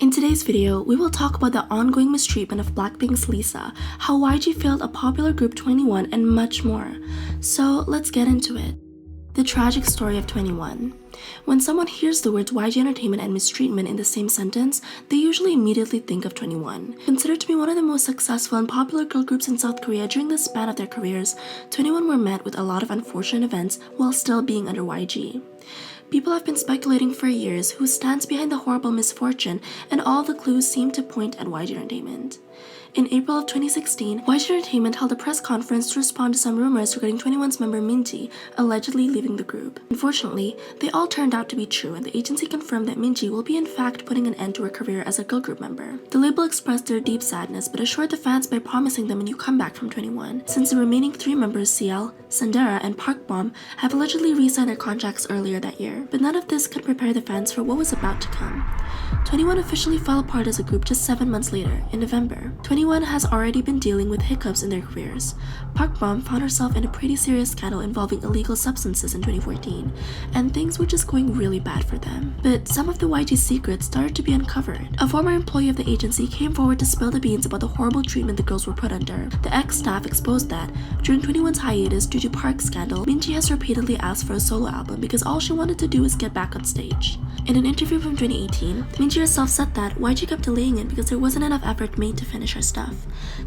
In today's video, we will talk about the ongoing mistreatment of Blackpink's Lisa, how YG failed a popular group 21, and much more. So let's get into it. The tragic story of 21. When someone hears the words YG Entertainment and mistreatment in the same sentence, they usually immediately think of 21. Considered to be one of the most successful and popular girl groups in South Korea during the span of their careers, 21 were met with a lot of unfortunate events while still being under YG. People have been speculating for years who stands behind the horrible misfortune, and all the clues seem to point at YG Entertainment. In April of 2016, YG Entertainment held a press conference to respond to some rumors regarding 21's member Minji allegedly leaving the group. Unfortunately, they all turned out to be true, and the agency confirmed that Minji will be in fact putting an end to her career as a girl group member. The label expressed their deep sadness but assured the fans by promising them a new comeback from 21, since the remaining three members CL, Sandera, and Park Bom have allegedly re-signed their contracts earlier that year. But none of this could prepare the fans for what was about to come. 21 officially fell apart as a group just 7 months later, in November. 21 has already been dealing with hiccups in their careers. Park Bom found herself in a pretty serious scandal involving illegal substances in 2014, and things were just going really bad for them. But some of the YG secrets started to be uncovered. A former employee of the agency came forward to spill the beans about the horrible treatment the girls were put under. The ex-staff exposed that, during 21's hiatus due to Park's scandal, Minji has repeatedly asked for a solo album because all she wanted to do is get back on stage. In an interview from 2018, Minji herself said that YG kept delaying it because there wasn't enough effort made to finish her stuff.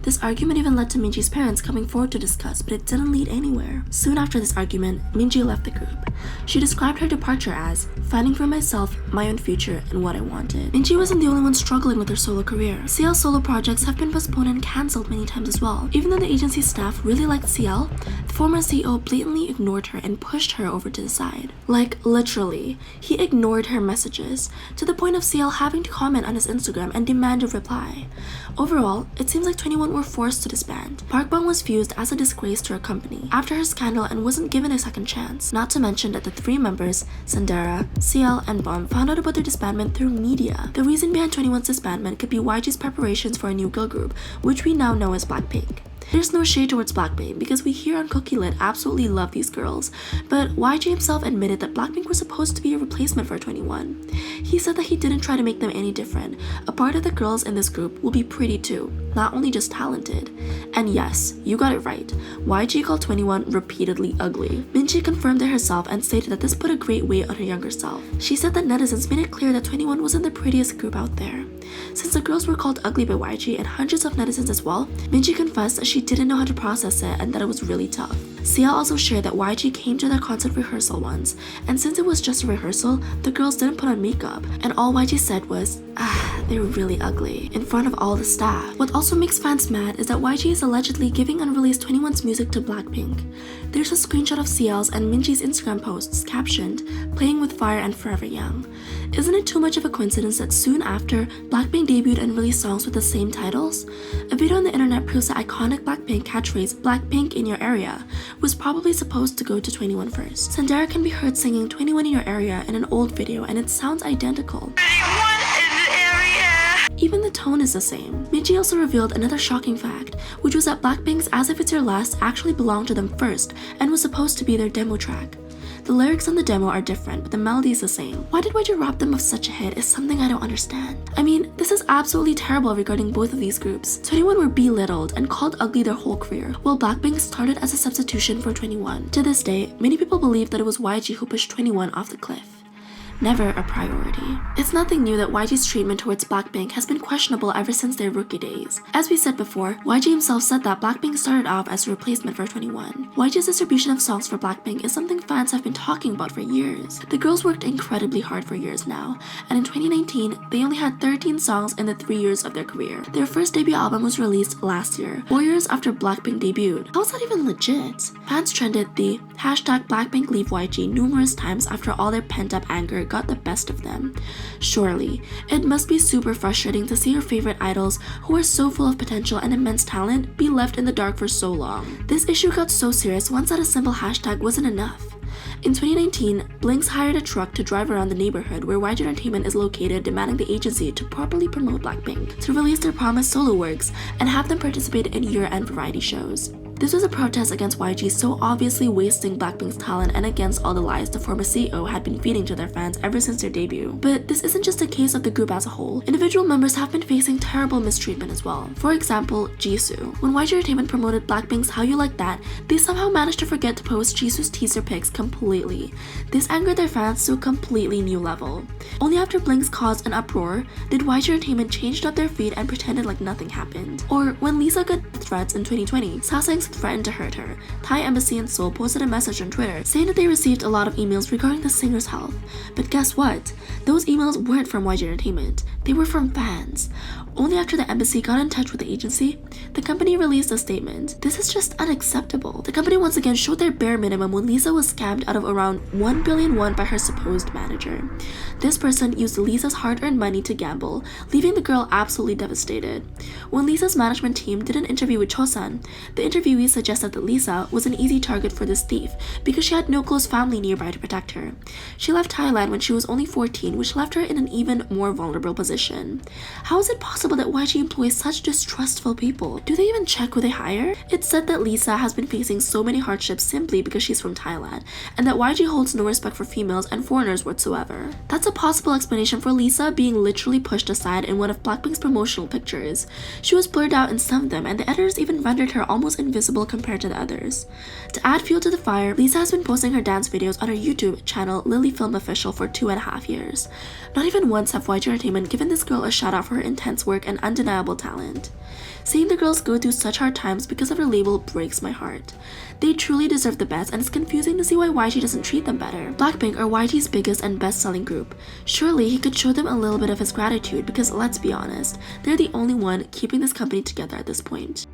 This argument even led to Minji's parents coming forward to discuss, but it didn't lead anywhere. Soon after this argument, Minji left the group. She described her departure as fighting for myself, my own future, and what I wanted. Minji wasn't the only one struggling with her solo career. CL's solo projects have been postponed and cancelled many times as well. Even though the agency staff really liked CL, the former CEO blatantly ignored her and pushed her over to the side. Like, literally, he ignored her messages, to the point of CL having to comment on his Instagram and demand a reply. Overall, it seems like 21 were forced to disband. Park Bom was viewed as a disgrace to her company after her scandal and wasn't given a second chance. Not to mention that the three members, Sandera, CL, and Bom, found out about their disbandment through media. The reason behind 21's disbandment could be YG's preparations for a new girl group, which we now know as Blackpink. There's no shade towards Blackpink because we here on KOOKIELIT absolutely love these girls, but YG himself admitted that Blackpink was supposed to be a replacement for 21. He said that he didn't try to make them any different. A part of the girls in this group will be pretty too, not only just talented. And yes, you got it right, YG called 21 repeatedly ugly. Minji confirmed it herself and stated that this put a great weight on her younger self. She said that netizens made it clear that 21 wasn't the prettiest group out there. Since the girls were called ugly by YG and hundreds of netizens as well, Minji confessed that she didn't know how to process it and that it was really tough. Sia also shared that YG came to their concert rehearsal once, and since it was just a rehearsal, the girls didn't put on makeup, and all YG said was, they were really ugly, in front of all the staff. What also makes fans mad is that YG is allegedly giving unreleased 21's music to Blackpink. There's a screenshot of CL's and Minji's Instagram posts captioned, "Playing with Fire and Forever Young." Isn't it too much of a coincidence that soon after, Blackpink debuted and released songs with the same titles? A video on the internet proves the iconic Blackpink catchphrase, "Blackpink in your area," was probably supposed to go to 21 first. Sandera can be heard singing 21 in your area in an old video, and it sounds identical. Even the tone is the same. Minji also revealed another shocking fact, which was that Blackpink's As If It's Your Last actually belonged to them first and was supposed to be their demo track. The lyrics on the demo are different, but the melody is the same. Why did YG rob them of such a hit is something I don't understand. I mean, this is absolutely terrible regarding both of these groups. 21 were belittled and called ugly their whole career, while Blackpink started as a substitution for 21. To this day, many people believe that it was YG who pushed 21 off the cliff. Never a priority. It's nothing new that YG's treatment towards Blackpink has been questionable ever since their rookie days. As we said before, YG himself said that Blackpink started off as a replacement for 21. YG's distribution of songs for Blackpink is something fans have been talking about for years. The girls worked incredibly hard for years now, and in 2019, they only had 13 songs in the 3 years of their career. Their first debut album was released last year, 4 years after Blackpink debuted. How is that even legit? Fans trended the #BlackpinkLeaveYG numerous times after all their pent-up anger got the best of them. Surely, it must be super frustrating to see your favorite idols, who are so full of potential and immense talent, be left in the dark for so long. This issue got so serious once that a simple hashtag wasn't enough. In 2019, Blinks hired a truck to drive around the neighborhood where YG Entertainment is located, demanding the agency to properly promote Blackpink, to release their promised solo works, and have them participate in year-end variety shows. This was a protest against YG so obviously wasting Blackpink's talent and against all the lies the former CEO had been feeding to their fans ever since their debut. But this isn't just a case of the group as a whole. Individual members have been facing terrible mistreatment as well. For example, Jisoo. When YG Entertainment promoted Blackpink's How You Like That, they somehow managed to forget to post Jisoo's teaser pics completely. This angered their fans to a completely new level. Only after Blink's caused an uproar did YG Entertainment change up their feed and pretended like nothing happened. Or when Lisa got threats in 2020, Sasaeng threatened to hurt her. Thai Embassy in Seoul posted a message on Twitter saying that they received a lot of emails regarding the singer's health. But guess what? Those emails weren't from YG Entertainment. They were from fans. Only after the embassy got in touch with the agency, the company released a statement. This is just unacceptable. The company once again showed their bare minimum when Lisa was scammed out of around 1 billion won by her supposed manager. This person used Lisa's hard-earned money to gamble, leaving the girl absolutely devastated. When Lisa's management team did an interview with Chosun, the interviewee suggested that Lisa was an easy target for this thief because she had no close family nearby to protect her. She left Thailand when she was only 14, which left her in an even more vulnerable position. How is it possible that YG employs such distrustful people? Do they even check who they hire? It's said that Lisa has been facing so many hardships simply because she's from Thailand, and that YG holds no respect for females and foreigners whatsoever. That's a possible explanation for Lisa being literally pushed aside in one of Blackpink's promotional pictures. She was blurred out in some of them, and the editors even rendered her almost invisible compared to the others. To add fuel to the fire, Lisa has been posting her dance videos on her YouTube channel Lily Film Official for 2.5 years. Not even once have YG Entertainment given this girl a shout out for her intense work and undeniable talent. Seeing the girls go through such hard times because of her label breaks my heart. They truly deserve the best, and it's confusing to see why YG doesn't treat them better. Blackpink are YG's biggest and best-selling group. Surely he could show them a little bit of his gratitude because, let's be honest, they're the only one keeping this company together at this point.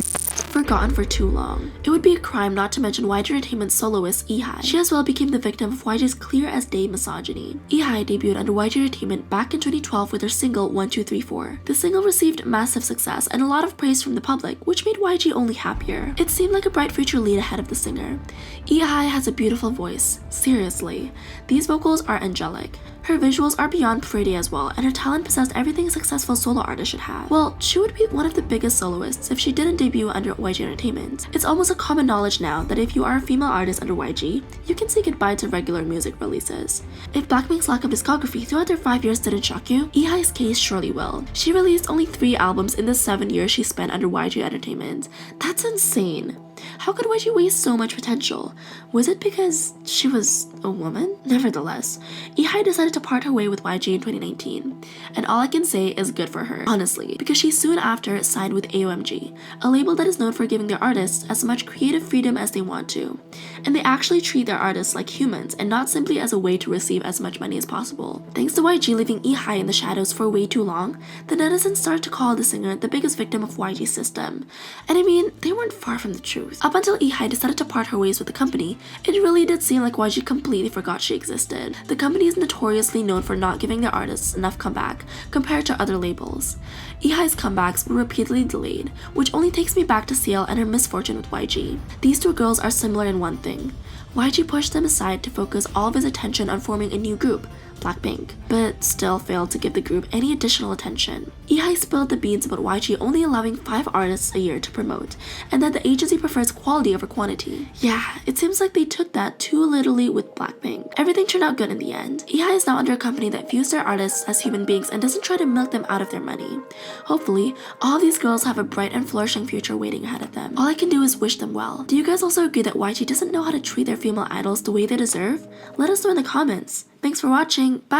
Forgotten for too long. It would be a crime not to mention YG Entertainment soloist Ihai. She as well became the victim of YG's clear-as-day misogyny. Ihai debuted under YG Entertainment back in 2012 with her single 1234. The single received massive success and a lot of praise from the public, which made YG only happier. It seemed like a bright future lead ahead of the singer. Ihai has a beautiful voice. Seriously. These vocals are angelic. Her visuals are beyond pretty as well, and her talent possessed everything a successful solo artist should have. Well, she would be one of the biggest soloists if she didn't debut under YG Entertainment. It's almost a common knowledge now that if you are a female artist under YG, you can say goodbye to regular music releases. If Blackpink's lack of discography throughout their 5 years didn't shock you, Ihai's case surely will. She released only 3 albums in the 7 years she spent under YG Entertainment. That's insane. How could YG waste so much potential? Was it because she was a woman? Nevertheless, Ihai decided to part her way with YG in 2019, and all I can say is good for her, honestly, because she soon after signed with AOMG, a label that is known for giving their artists as much creative freedom as they want to, and they actually treat their artists like humans and not simply as a way to receive as much money as possible. Thanks to YG leaving Ihai in the shadows for way too long, the netizens started to call the singer the biggest victim of YG's system, and I mean, they weren't far from the truth. Up until Ihai decided to part her ways with the company, it really did seem like YG completely forgot she existed. The company is notoriously known for not giving their artists enough comeback compared to other labels. Ihai's comebacks were repeatedly delayed, which only takes me back to CL and her misfortune with YG. These two girls are similar in one thing. YG pushed them aside to focus all of his attention on forming a new group, Blackpink, but still failed to give the group any additional attention. Ihai spilled the beans about YG only allowing 5 artists a year to promote, and that the agency prefers quality over quantity. Yeah, it seems like they took that too literally with Blackpink. Everything turned out good in the end. Ihai is now under a company that views their artists as human beings and doesn't try to milk them out of their money. Hopefully, all of these girls have a bright and flourishing future waiting ahead of them. All I can do is wish them well. Do you guys also agree that YG doesn't know how to treat their female idols the way they deserve? Let us know in the comments. Thanks for watching. Bye!